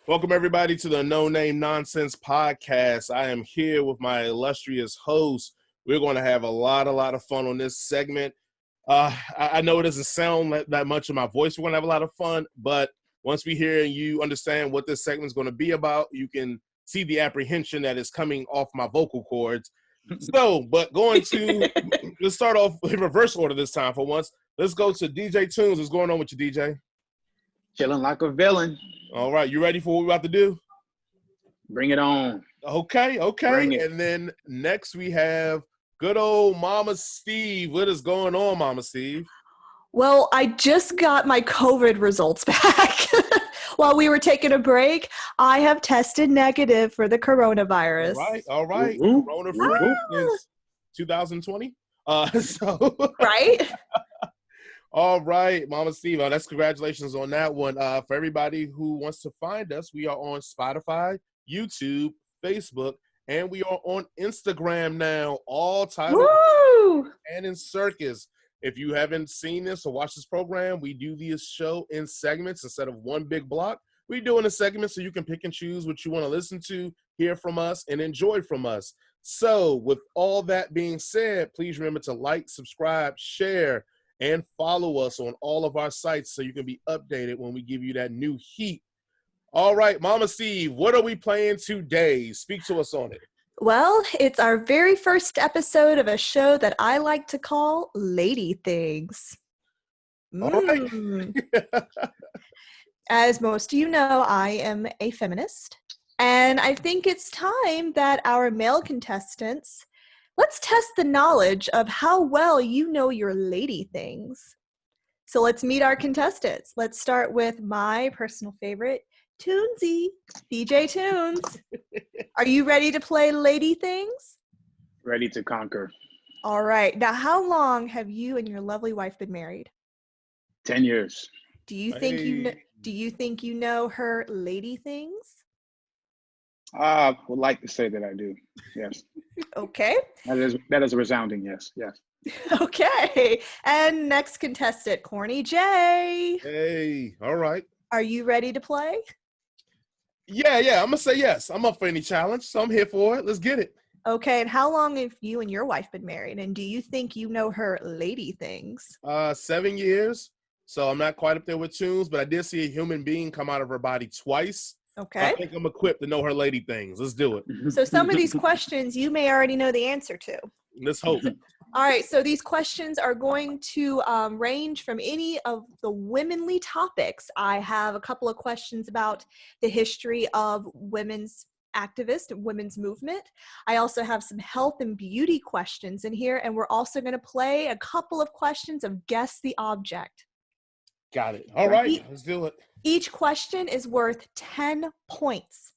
Welcome, everybody, to the No Name Nonsense podcast. I am here with my illustrious host. We're going to have a lot of fun on this segment. I know it doesn't sound that much in my voice. We're going to have a lot of fun, but once we hear and you understand what this segment is going to be about, you can see the apprehension that is coming off my vocal cords. So, but let's start off in reverse order this time for once. Let's go to DJ Tunes. What's going on with you, DJ? Chilling like a villain. All right, you ready for what we're about to do? Bring it on. Okay. Bring it. And then next we have good old Mama Steve. What is going on, Mama Steve? Well, I just got my COVID results back while we were taking a break. I have tested negative for the coronavirus. All right. Woo-hoo. Corona-free is 2020. Right? All right, Mama Steve. That's congratulations on that one. For everybody who wants to find us, we are on Spotify, YouTube, Facebook, and we are on Instagram now, all titled and in Circus. If you haven't seen this or watched this program, we do this show in segments instead of one big block. We're doing a segment so you can pick and choose what you want to listen to, hear from us, and enjoy from us. So with all that being said, please remember to like, subscribe, share, and follow us on all of our sites so you can be updated when we give you that new heat. All right, Mama Steve, what are we playing today? Speak to us on it. Well, it's our very first episode of a show that I like to call Lady Things. All right. As most of you know, I am a feminist, and I think it's time that our male contestants, let's test the knowledge of how well you know your lady things. So let's meet our contestants. Let's start with my personal favorite, Toonsy, DJ Tunes. Are you ready to play Lady Things? Ready to conquer. All right. Now, how long have you and your lovely wife been married? 10 years. Do you think you know her lady things? I would like to say that I do. Yes. Okay. That is a resounding yes. Yes. Okay. And next contestant, Corny J. Hey, all right. Are you ready to play? Yeah, I'm going to say yes. I'm up for any challenge, so I'm here for it. Let's get it. Okay, and how long have you and your wife been married? And do you think you know her lady things? 7 years, so I'm not quite up there with Tunes, but I did see a human being come out of her body twice. Okay. I think I'm equipped to know her lady things. Let's do it. So some of these questions you may already know the answer to. Let's hope. All right, so these questions are going to range from any of the womanly topics. I have a couple of questions about the history of women's activists, women's movement. I also have some health and beauty questions in here, and we're also going to play a couple of questions of Guess the Object. Got it. All right, let's do it. Each question is worth 10 points.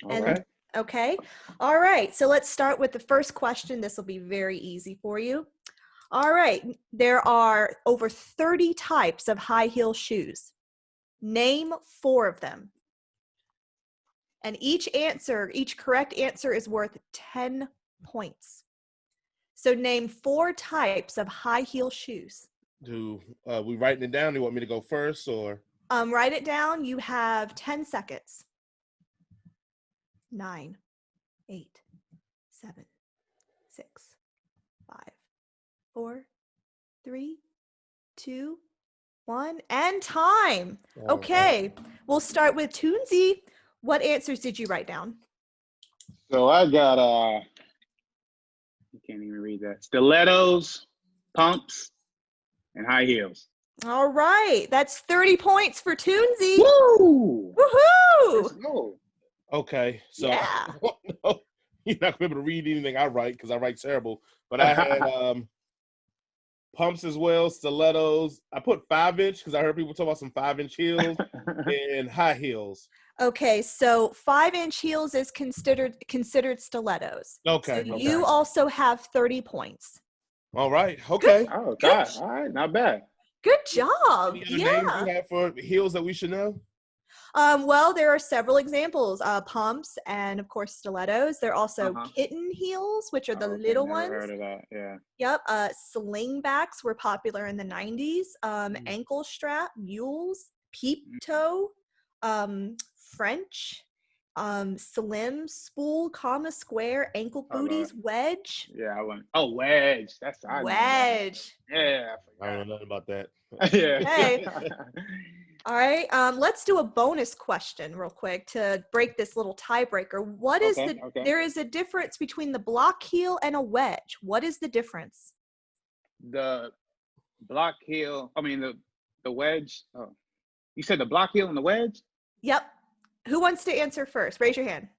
Okay. Okay. All right. So let's start with the first question. This will be very easy for you. All right. There are over 30 types of high heel shoes. Name 4 of them. And each correct answer is worth 10 points. So name 4 types of high heel shoes. Do we writing it down? Do you want me to go first or? Write it down. You have 10 seconds. 9, 8, 7, 6, 5, 4, 3, 2, 1, and time. Okay, we'll start with Toonsy. What answers did you write down? So I got you can't even read that. Stilettos, pumps, and high heels. All right, that's 30 points for Toonsy. Woo! Woohoo! Okay, so Yeah. you're not gonna be able to read anything I write because I write terrible. But I had pumps as well, stilettos. I put 5-inch because I heard people talk about some 5-inch heels and high heels. Okay, so 5-inch heels is considered stilettos. Okay. So you also have 30 points. All right. Okay. Oh gosh. All right, not bad. Good job. Any other names you have for heels that we should know? Well, there are several examples, pumps and, of course, stilettos. There are also kitten heels, which are the little ones. Never heard of that, yeah. Yep. Slingbacks were popular in the 90s. Ankle strap, mules, peep toe, French, slim, spool, comma, square, ankle Oh, Lord. booties, wedge. Yeah, I went. Oh, wedge. That's I know that. Wedge. Yeah, I don't know nothing about that. yeah. Okay. All right. Let's do a bonus question real quick to break this little tiebreaker. What is Okay, okay. There is a difference between the block heel and a wedge. What is the difference? The block heel. I mean the wedge. Oh, you said the block heel and the wedge. Yep. Who wants to answer first? Raise your hand.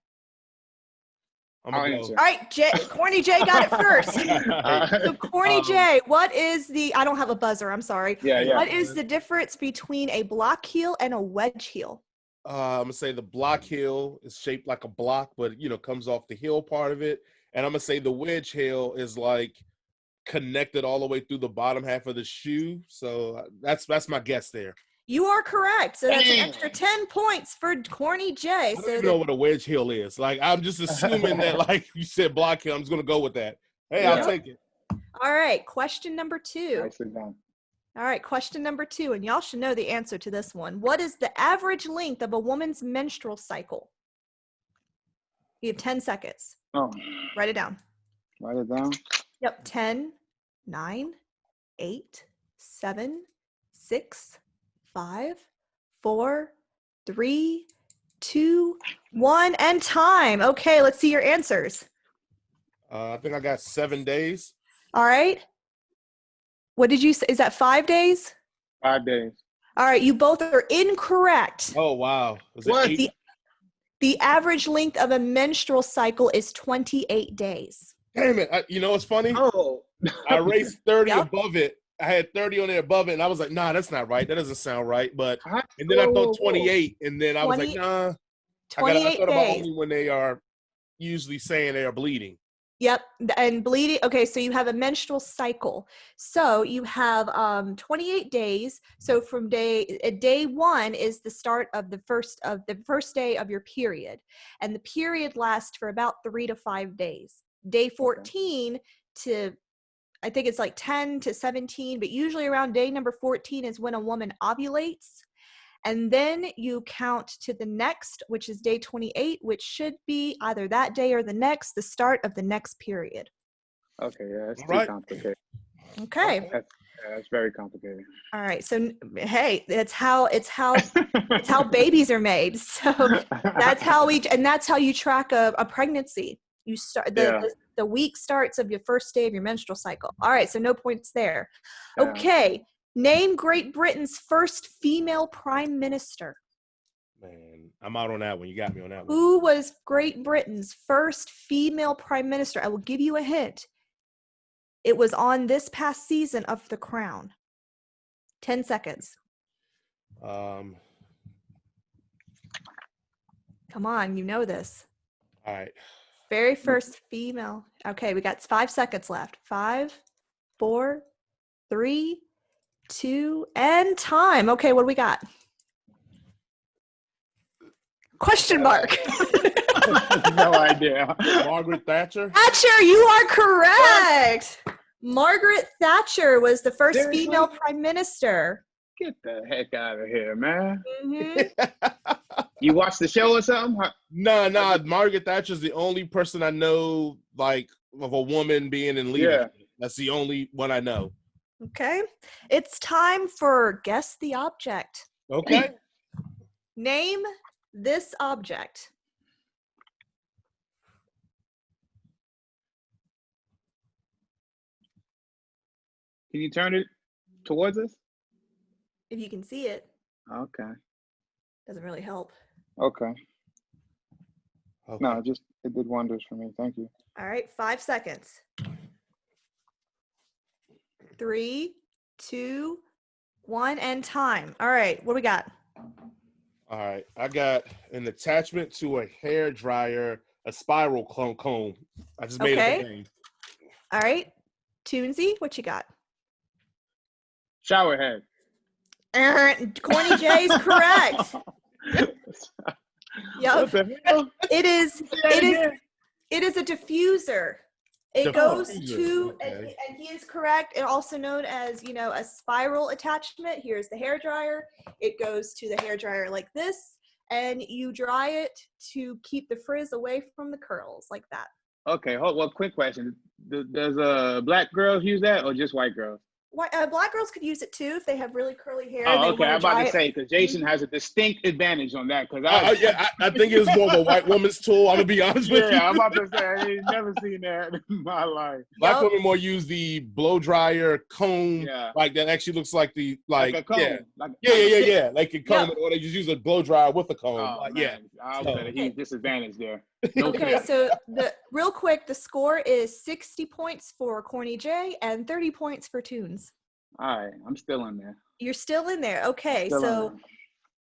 I'm I'll gonna answer. go. All right, Corny J got it first. So Corny J, what is I don't have a buzzer, I'm sorry. Yeah. What is the difference between a block heel and a wedge heel? I'm gonna say the block heel is shaped like a block, but comes off the heel part of it. And I'm gonna say the wedge heel is like connected all the way through the bottom half of the shoe. So that's my guess there. You are correct. So that's an Damn. extra 10 points for Corny J. I don't even know what a wedge heel is. Like, I'm just assuming that, like you said, block heel. I'm just gonna go with that. Hey, I'll take it. All right, question number 2. Nicely done. All right, question number 2, and y'all should know the answer to this one. What is the average length of a woman's menstrual cycle? You have 10 seconds. Oh, Write it down. write it down. Yep, 10, 9, 8, 7, 6, 5, 4, 3, 2, 1, and time. Okay, let's see your answers. I think I got 7 days. All right. What did you say? Is that 5 days? 5 days. All right, you both are incorrect. Oh wow! Was What? it 8? The average length of a menstrual cycle is 28 days. Damn it! You know what's funny? Oh. I raced 30 Yep. above it. I had 30 on there above it, and I was like, nah, that's not right. That doesn't sound right. But and then I Whoa. thought 28, and then I was like, 20 nah. I 28 thought about days. only when they are usually saying they are bleeding. Yep, and bleeding. Okay, so you have a menstrual cycle. So you have 28 days. So from day 1 is the start of the first day of your period, and the period lasts for about 3 to 5 days. Day 14 to I think it's like 10 to 17, but usually around day number 14 is when a woman ovulates. And then you count to the next, which is day 28, which should be either that day or the next, the start of the next period. Okay, yeah, it's All too right. complicated. Okay. That's very complicated. All right. So hey, it's how babies are made. So that's how you track a pregnancy. You start the week starts of your first day of your menstrual cycle. All right, so no points there. Yeah. Okay. Name Great Britain's first female prime minister. Man, I'm out on that one. You got me on that one. Who was Great Britain's first female prime minister? I will give you a hint. It was on this past season of The Crown. 10 seconds. All Come on, you know this. right. Very first female. Okay, we got 5 seconds left. 5, 4, 3, 2, and time. Okay, what do we got? Question mark. No idea. Margaret Thatcher. Thatcher, you are correct. Margaret Thatcher was the first Seriously? female prime minister. Get the heck out of here, man. Mhm. You watch the show or something? No. Margaret Thatcher's the only person I know, like, of a woman being in leadership. That's the only one I know. Okay. It's time for Guess the Object. Okay. Name this object. Can you turn it towards us? If you can see it, Okay. doesn't really help. Okay. Okay. No, it did wonders for me. Thank you. All right, 5 seconds. 3, 2, 1, and time. All right, what do we got? All right. I got an attachment to a hair dryer, a spiral comb. I just made Okay. up a name. All right, Toonsy, what you got? Shower head. Corny J's correct. Yep. What the hell? It is Say that again. it is a diffuser. It goes Diffuser, to okay. and he is correct, and also known as, a spiral attachment. Here's the hair dryer. It goes to the hair dryer like this, and you dry it to keep the frizz away from the curls like that. Okay, well, quick question. Does black girls use that or just white girls? Black girls could use it too if they have really curly hair. Oh, They okay. I'm want to about dry to it. say, because Jason has a distinct advantage on that. Because I think it's more of a white woman's tool. I'm gonna be honest with you. yeah, I'm about to say I ain't never seen that in my life. Black women more use the blow dryer comb, like that actually looks like the like a comb. yeah, like like a comb, or they just use a blow dryer with a comb. Oh, man. I was at a huge disadvantage there. No Okay, cap. so real quick, the score is 60 points for Corny J and 30 points for Tunes. All right, I'm still in there. You're still in there. Okay, Still so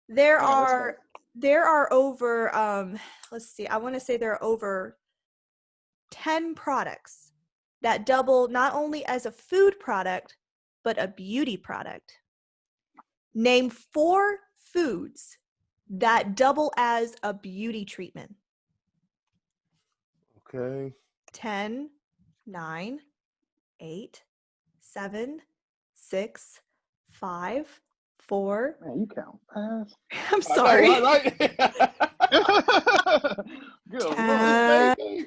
there. there are over let's see, I want to say there are over 10 products that double not only as a food product but a beauty product. Name 4 foods that double as a beauty treatment. Okay. 10, 9, 8, 7, 6, 5, 4. Man, you count fast. I'm sorry. Good 10,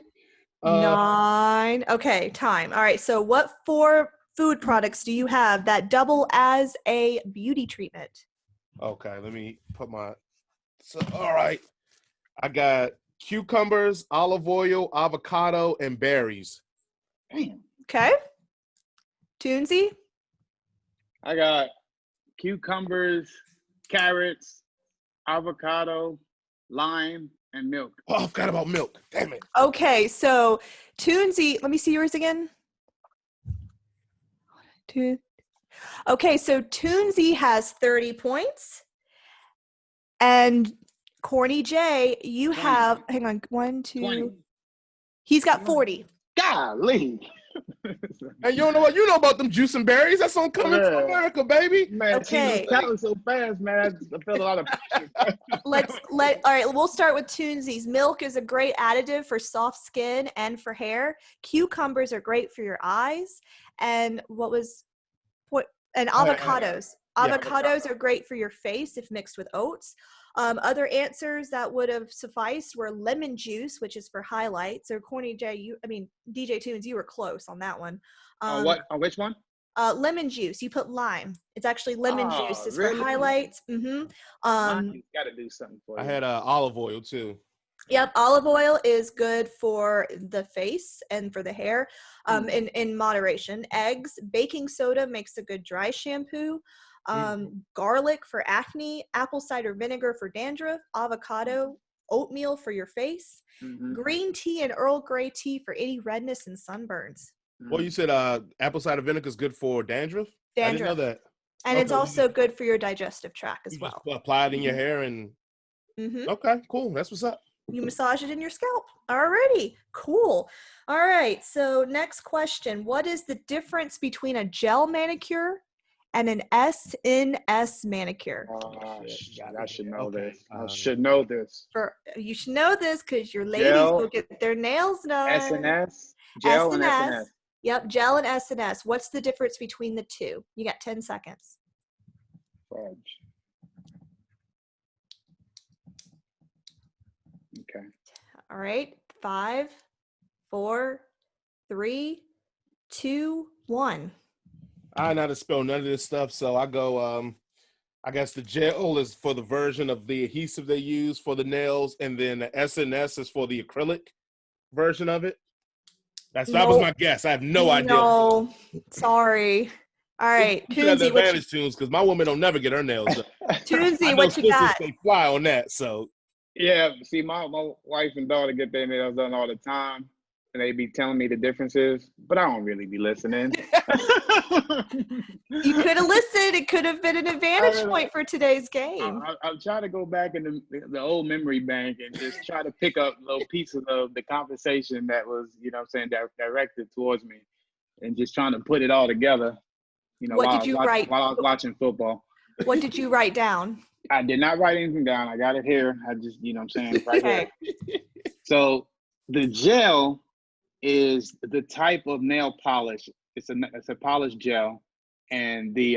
9. Okay, time. All right. So, what 4 food products do you have that double as a beauty treatment? Okay, let me put my. So, all right, I got cucumbers, olive oil, avocado, and berries. Damn. Okay. Toonsy? I got cucumbers, carrots, avocado, lime, and milk. Oh, I forgot about milk. Damn it. Okay, so Toonsy, let me see yours again. Okay, so Toonsy has 30 points. And Corny J, you 20. have, hang on, 1, 2. 20. He's got 40. Golly. And you know what? You know about them juice and berries. That's on Coming to America, baby. Man, Okay. she was counting so fast, man. I felt a lot of pressure. All right, we'll start with Toonsies. Milk is a great additive for soft skin and for hair. Cucumbers are great for your eyes. And avocados. Avocados are great for your face if mixed with oats. Other answers that would have sufficed were lemon juice, which is for highlights. Or Corny J, DJ Tunes, you were close on that one. Which one? Lemon juice. You put lime. It's actually lemon juice. It's really? for highlights. Got to do something for you. I had olive oil too. Yep, olive oil is good for the face and for the hair, in moderation. Eggs, baking soda makes a good dry shampoo. Garlic for acne, apple cider vinegar for dandruff, avocado, oatmeal for your face, green tea and Earl Grey tea for any redness and sunburns. Well, you said apple cider vinegar is good for dandruff? I didn't know that. And it's also good for your digestive tract as well. Apply it in your hair and okay, cool. That's what's up. You massage it in your scalp. Alrighty, cool. All right, so next question. What is the difference between a gel manicure and an SNS manicure? I should know this. I should know this. You should know this because your ladies will get their nails done. SNS? Gel and SNS. Yep, gel and SNS. What's the difference between the two? You got 10 seconds. Fudge. Okay. All right. 5, 4, 3, 2, 1. I know how to spell none of this stuff, so I go. I guess the gel is for the version of the adhesive they use for the nails, and then the SNS is for the acrylic version of it. That was my guess. I have no idea. No, sorry. All right, you have the advantage, Tunes, because my woman don't never get her nails done. Tunesy, what you got? They fly on that, so. Yeah, see, my wife and daughter get their nails done all the time, and they be telling me the differences, but I don't really be listening. You could have listened. It could have been an advantage point for today's game. I'm trying to go back in the old memory bank and just try to pick up little pieces of the conversation that was, directed towards me, and just trying to put it all together. What did you write while I was watching football? What did you write down? I did not write anything down. I got it here. I just, right here. So the gel is the type of nail polish. It's a polish gel, and the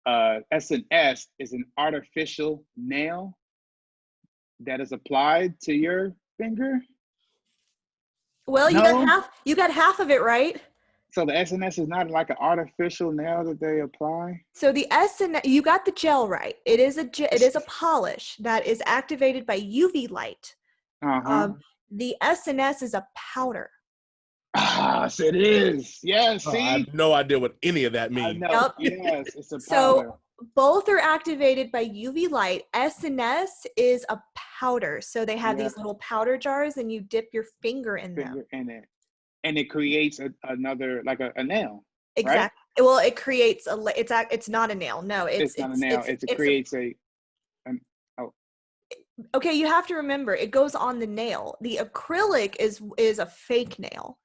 SNS is an artificial nail that is applied to your finger? Well, No? you got half of it right. So the SNS is not like an artificial nail that they apply? So the SNS, you got the gel right. It is a polish that is activated by UV light. Uh-huh. The SNS is a powder. Ah, so it is. Yes, see? I have no idea what any of that I means. know. Yep. Yes, it's a powder. So both are activated by UV light. SNS is a powder. So they have these little powder jars and you dip your finger in them. In it. And it creates another, like a nail. Exactly. Right? Well, it creates it's not a nail. No, It's not a nail. It creates okay, you have to remember it goes on the nail. The acrylic is a fake nail.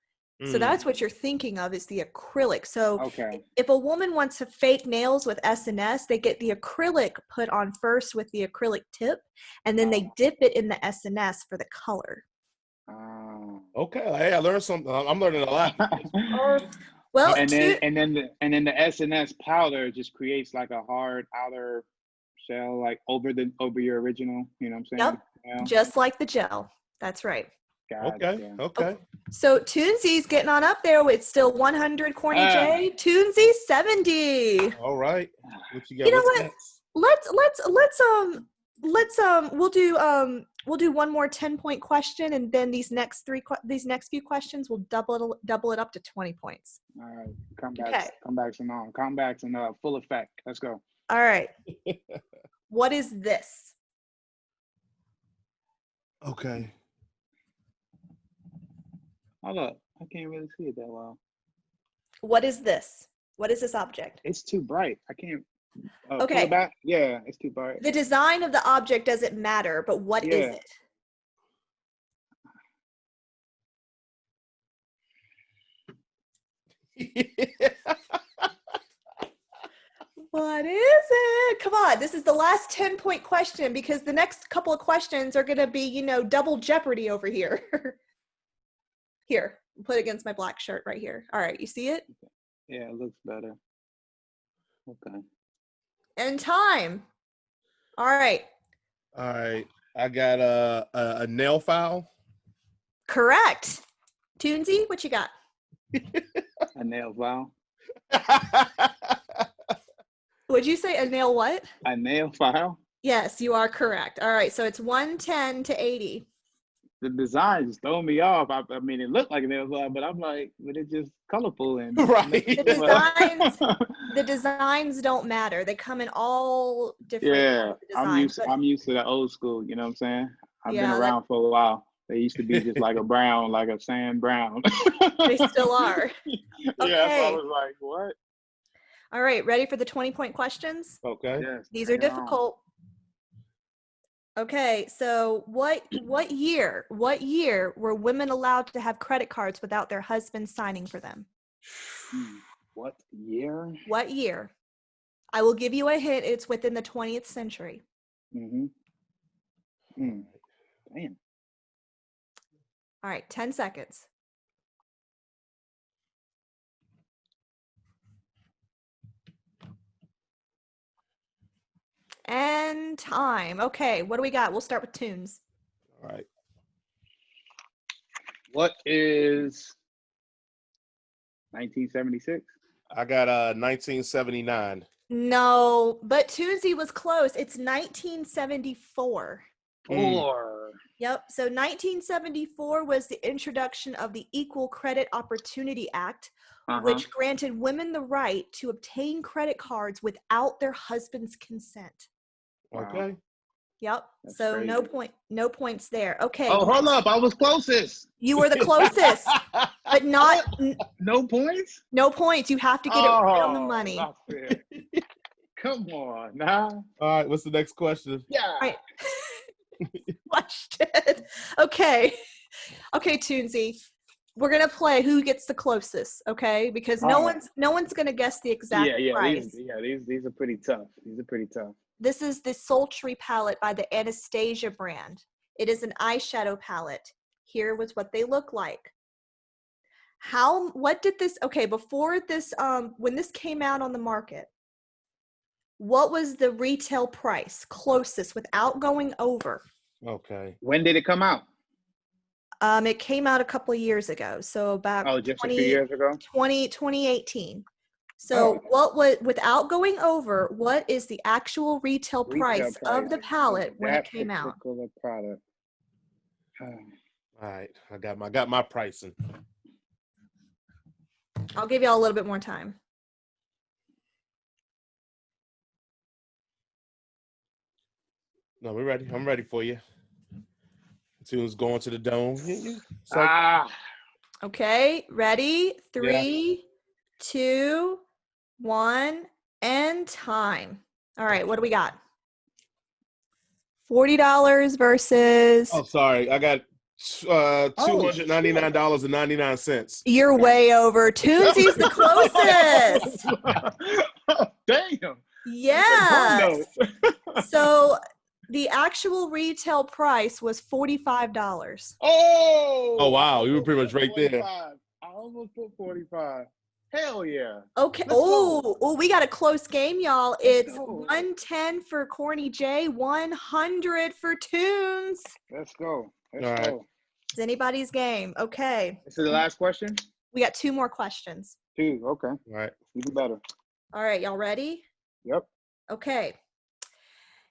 So that's what you're thinking of is the acrylic. So if a woman wants to fake nails with SNS, they get the acrylic put on first with the acrylic tip, and then they dip it in the SNS for the color. Okay, hey, I learned something. I'm learning a lot. Well, and then the SNS powder just creates like a hard outer shell, like over your original. You know what I'm saying? Yep. Yeah. Just like the gel. That's right. Okay. So Toonsy's getting on up there with still 100 Corny J. Toonsy 70. All right. What you got? You know what? We'll do one more 10-point question, and then these next few questions will double it up to 20 points. All right. Comebacks and full effect. Let's go. All right. What is this? Okay. Hold up. I can't really see it that well. What is this? What is this object? It's too bright. I can't. Okay. Back? Yeah, it's too bright. The design of the object doesn't matter, but what is it? What is it? Come on, this is the last 10-point question because the next couple of questions are going to be, double jeopardy over here. Here, put it against my black shirt right here. All right, you see it? Yeah, it looks better. Okay. And time. All right. I got a nail file. Correct. Toonsy, what you got? A nail file. Would you say a nail what? A nail file? Yes, you are correct. All right, so it's 110 to 80. The design just throw me off. I mean, it looked like a nail file, but I'm like, but it's just colorful and right. The designs don't matter. They come in all different. Yeah, designs, I'm used to the old school. You know what I'm saying? I've been around for a while. They used to be just like a brown, like a sand brown. They still are. Okay. Yeah, so I was like, what? All right, ready for the 20-point questions? Okay. Yes, these are difficult. Okay, so what year were women allowed to have credit cards without their husbands signing for them? What year? What year? I will give you a hint. It's within the 20th century. Damn. All right, 10 seconds. And time. Okay, what do we got? We'll start with Tunes. All right. What is 1976? I got 1979. No, but Tunesy was close. It's 1974. Yep. So 1974 was the introduction of the Equal Credit Opportunity Act, which granted women the right to obtain credit cards without their husband's consent. Okay. Yep. That's so crazy. No points there. Okay. Oh, hold up. I was closest. You were the closest, but not. No points? No points. You have to get it right on the money. Not fair. Come on, now. All right. What's the next question? Yeah. All right. Question. Okay. Okay, Toonsy. We're gonna play who gets the closest, okay? Because no one's gonna guess the exact price. These are pretty tough. This is the Sultry palette by the Anastasia brand. It is an eyeshadow palette. Here was what they look like. Before this, when this came out on the market, what was the retail price closest without going over? Okay. When did it come out? It came out a couple of years ago, so about Just a few years ago. 2018. So without going over, what is the actual retail price of the palette when it came out? That particular product. All right, I got my pricing. I'll give y'all a little bit more time. No, we're ready. I'm ready for you. Tunes going to the dome. Okay, ready? 3, 2, 1, and time. All right, what do we got? $40 versus. Oh, sorry. I got $299.99. You're way over. Toonsy's the closest. Damn. Yes. So the actual retail price was $45. Oh wow, you were pretty much right there. I almost put 45. Hell yeah. Okay. Oh, we got a close game, y'all. It's 110 for Corny J, 100 for Tunes. Let's go. All right. It's anybody's game. Okay. This is the last question? We got 2 more questions. 2, okay. All right. Even better. All right, y'all ready? Yep. Okay.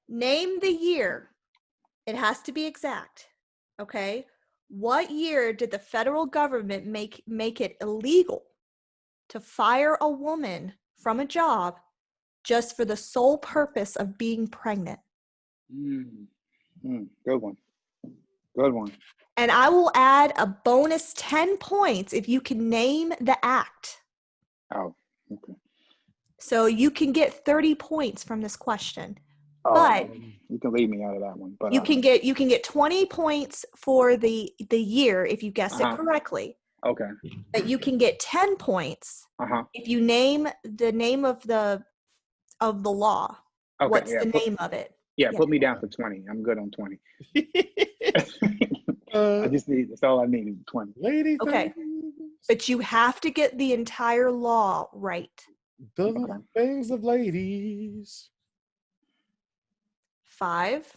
Name the year. It has to be exact. Okay. What year did the federal government make it illegal to fire a woman from a job just for the sole purpose of being pregnant? Good one. Good one. And I will add a bonus 10 points if you can name the act. Oh, okay. So you can get 30 points from this question. Oh, but you can leave me out of that one. But you can get 20 points for the year if you guess it correctly. Okay. But you can get 10 points if you name the name of the law. Okay, What's the name of it? Yeah, put me down for 20. I'm good on 20. That's all I need is 20. Ladies. Okay. But you have to get the entire law right. The things of ladies. 5,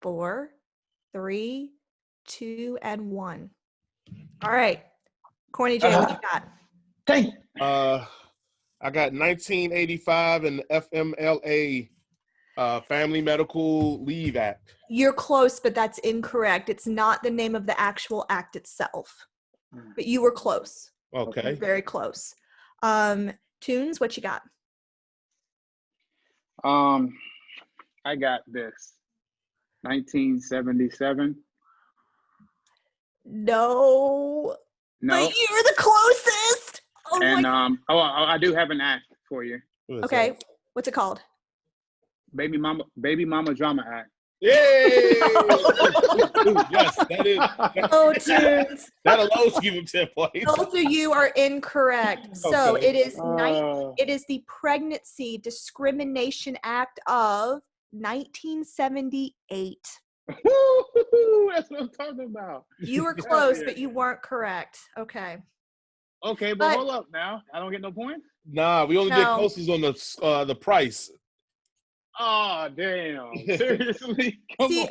4, 3, 2, and 1. All right. Corny J, what you got? Thank you. I got 1985 and the FMLA, Family Medical Leave Act. You're close, but that's incorrect. It's not the name of the actual act itself. But you were close. Okay. Very close. Tunes, what you got? I got this. 1977. No. But you're the closest. Oh, and I do have an act for you. Okay. What's it called? Baby Mama Drama Act. Yay! Yes, that is. Oh, Tunes. That alone give him 10 points. Both of you are incorrect. So it is the Pregnancy Discrimination Act of 1978. That's what I'm talking about. You were close, but you weren't correct. Okay. Okay, but hold up now. I don't get no points? Nah, we only get closest on the price. Oh, damn. Seriously? See,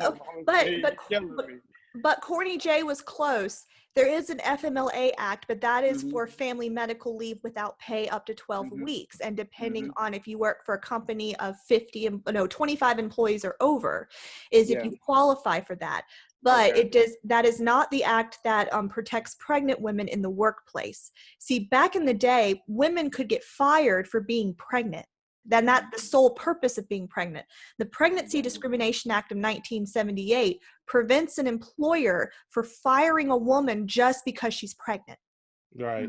but Corny J was close. There is an FMLA Act, but that is for family medical leave without pay up to 12 weeks. And depending on if you work for a company of 25 employees or over, is if you qualify for that. But that is not the act that protects pregnant women in the workplace. See, back in the day, women could get fired for being pregnant. Then that's the sole purpose of being pregnant. The Pregnancy Discrimination Act of 1978 prevents an employer for firing a woman just because she's pregnant. Right.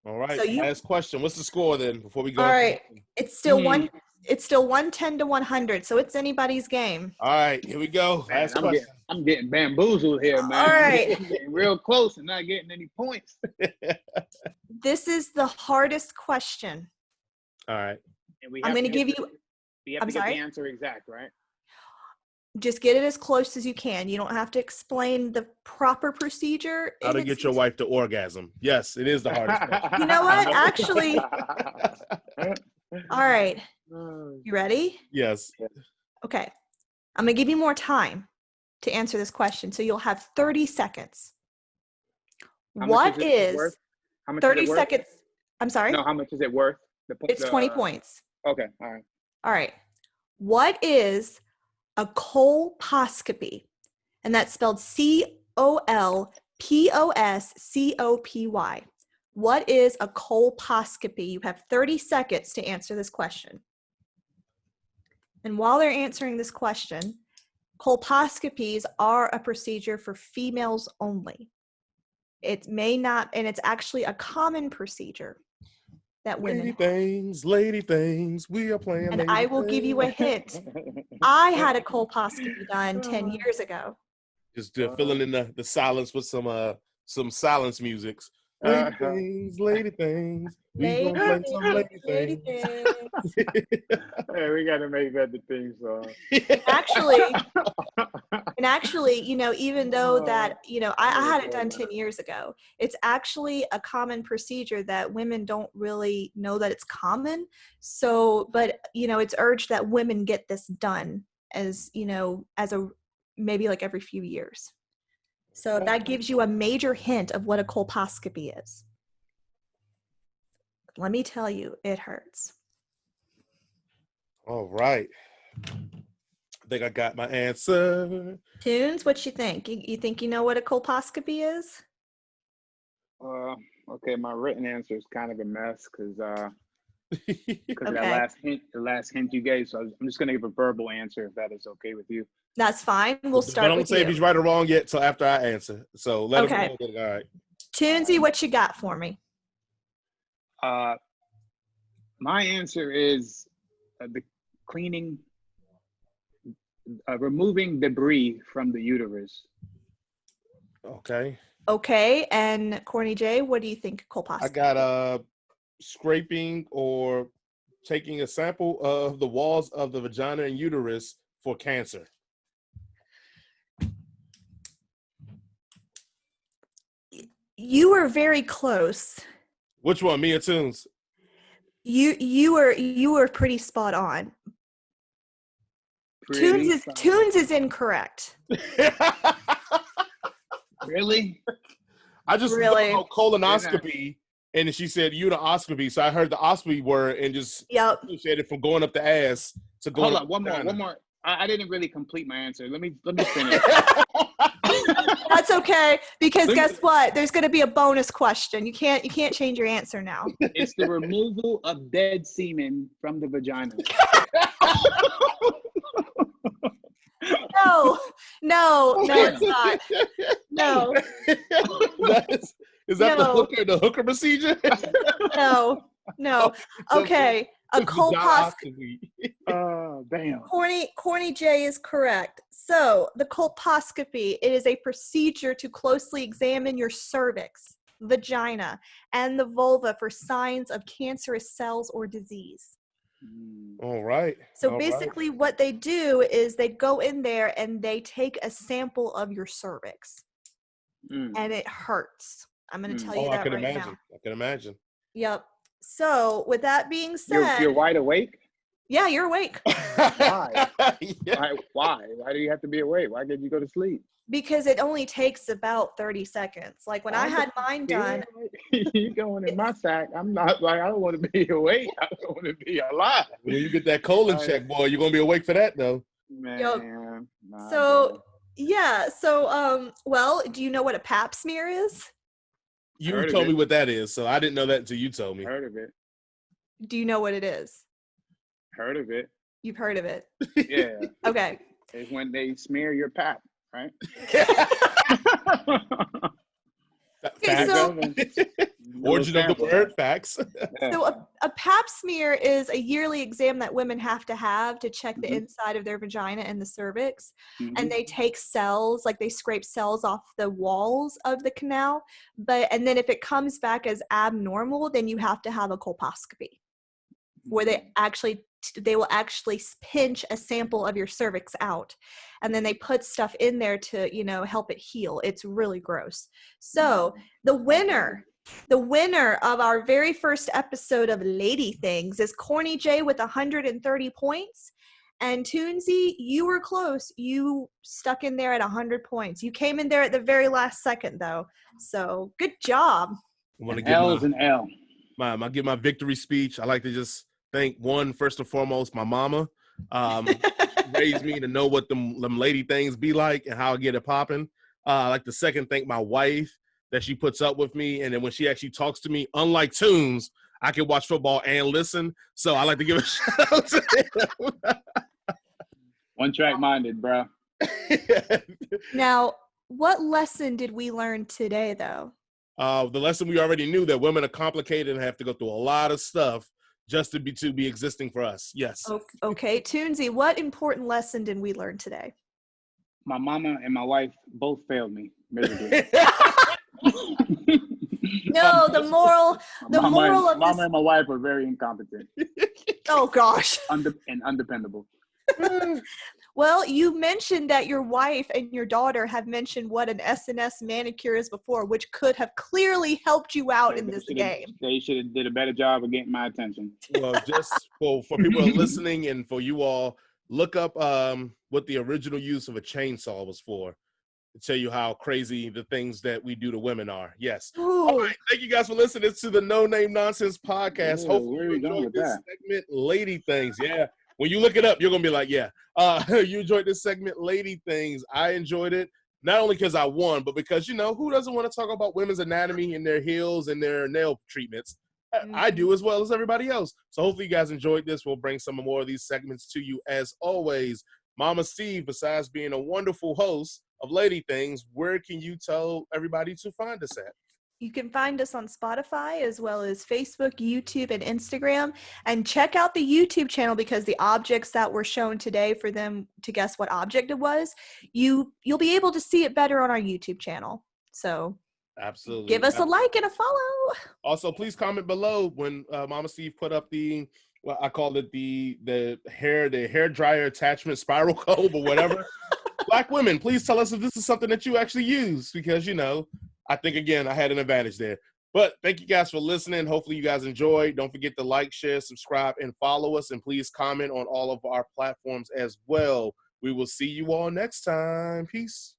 All right. So last question. What's the score then before we go? All right. It's still 110 to 100. So it's anybody's game. All right. Here we go. Last question. I'm getting bamboozled here, man. All right. I'm getting real close and not getting any points. This is the hardest question. All right. I'm going to give you. You have to get the answer exact, right? Just get it as close as you can. You don't have to explain the proper procedure. How to get your wife to orgasm. Yes, it is the hardest question. You know what? Actually. All right. You ready? Yes. Okay. I'm going to give you more time to answer this question. So you'll have 30 seconds. How What much is it is worth? How much 30 is it worth? seconds? I'm sorry? No, how much is it worth? It's 20 points. Okay, all right. All right. What is a colposcopy? And that's spelled COLPOSCOPY. What is a colposcopy? You have 30 seconds to answer this question. And while they're answering this question, colposcopies are a procedure for females only. It may not, and it's actually a common procedure that women have. Lady things, we are playing. And I will give you a hint. I had a colposcopy done 10 years ago. Just filling in the silence with some silence musics. Lady things. We gonna play some lady things. Hey, we gotta make that the theme song. Actually, you know, even though that, you know, I had it done 10 years ago, it's actually a common procedure that women don't really know that it's common. So, but, you know, it's urged that women get this done as, you know, maybe like every few years. So that gives you a major hint of what a colposcopy is. Let me tell you, it hurts. All right. I think I got my answer. Tunes, what you think? You think you know what a colposcopy is? Okay, my written answer is kind of a mess because Okay. the last hint you gave. So I'm just gonna give a verbal answer if that is okay with you. That's fine. We'll start But with don't say you. if he's right or wrong yet till after I answer. So let him know. All right. Tunesy, what you got for me? My answer is the cleaning, removing debris from the uterus. Okay. Okay, and Corny J, what do you think colposcopy? I got scraping or taking a sample of the walls of the vagina and uterus for cancer. You were very close. Which one, me or Tunes? You were pretty spot on. Tunes is incorrect. Really? I just know colonoscopy, and she said uteroscopy, so I heard the oscopy word and just said it from going up the ass to going. Hold on, one more. I didn't really complete my answer. Let me finish. That's okay, because guess what? There's going to be a bonus question. You can't change your answer now. It's the removal of dead semen from the vagina. No, it's not. No. Is that the hooker procedure? No. Okay. A colposcopy. Oh, damn. Corny J is correct. So the colposcopy, it is a procedure to closely examine your cervix, vagina, and the vulva for signs of cancerous cells or disease. All right. So basically what they do is they go in there and they take a sample of your cervix. And it hurts. I'm going to tell you that right now. I can imagine. Yep. So with that being said, you're wide awake? Yeah, you're awake. Why? Why? Why do you have to be awake? Why did you go to sleep? Because it only takes about 30 seconds. Like when I had mine done. You're going in my sack. I'm not like, I don't want to be awake. I don't want to be alive. When you get that colon check, boy, you're going to be awake for that, though. Man. Yep. Nah, so, yeah. So, well, do you know what a pap smear is? You told me what that is, so I didn't know that until you told me. Heard of it. Do you know what it is? Heard of it. You've heard of it? Yeah. Okay. It's when they smear your pap, right? Okay, so origin of the word, facts. So a pap smear is a yearly exam that women have to check the inside of their vagina and the cervix. And they take cells, like they scrape cells off the walls of the canal. And then if it comes back as abnormal, then you have to have a colposcopy where they will actually pinch a sample of your cervix out, and then they put stuff in there to, help it heal. It's really gross. So the winner of our very first episode of Lady Things is Corny J with 130 points, And Toonsy, you were close. You stuck in there at 100 points. You came in there at the very last second, though. So good job. I want to An give L's an L. my victory speech. I like to just thank first and foremost, my mama. Raised me to know what them lady things be like and how I get it popping. I like to second thank my wife that she puts up with me, and then when she actually talks to me, unlike Tunes, I can watch football and listen. So I like to give a shout out to him. One track minded, bro. Now, what lesson did we learn today, though? The lesson we already knew, that women are complicated and have to go through a lot of stuff just to be existing for us. Yes. Okay, Toonsy, what important lesson did we learn today? My mama and my wife both failed me miserably. No, the moral of this. Mama and my wife are very incompetent. Oh gosh. And undependable. Well, you mentioned that your wife and your daughter have mentioned what an SNS manicure is before, which could have clearly helped you out in this game. They should have did a better job of getting my attention. Well, just for people who are listening and for you all, look up what the original use of a chainsaw was for, to tell you how crazy the things that we do to women are. Yes. Ooh. All right. Thank you guys for listening to the No Name Nonsense podcast. Ooh, Hopefully you enjoyed this segment, Lady Things. Yeah. When you look it up, you're going to be like, yeah. You enjoyed this segment, Lady Things. I enjoyed it, not only because I won, but because, who doesn't want to talk about women's anatomy and their heels and their nail treatments? I do, as well as everybody else. So hopefully you guys enjoyed this. We'll bring some more of these segments to you as always. Mama Steve, besides being a wonderful host of Lady Things, where can you tell everybody to find us at? You can find us on Spotify as well as Facebook, YouTube, and Instagram. And check out the YouTube channel, because the objects that were shown today, for them to guess what object it was, you'll be able to see it better on our YouTube channel. So absolutely, give us a like and a follow. Also, please comment below when Mama Steve put up I called it the hair dryer attachment spiral comb or whatever. Black women, please tell us if this is something that you actually use, because I think, again, I had an advantage there. But thank you guys for listening. Hopefully you guys enjoyed. Don't forget to like, share, subscribe, and follow us. And please comment on all of our platforms as well. We will see you all next time. Peace.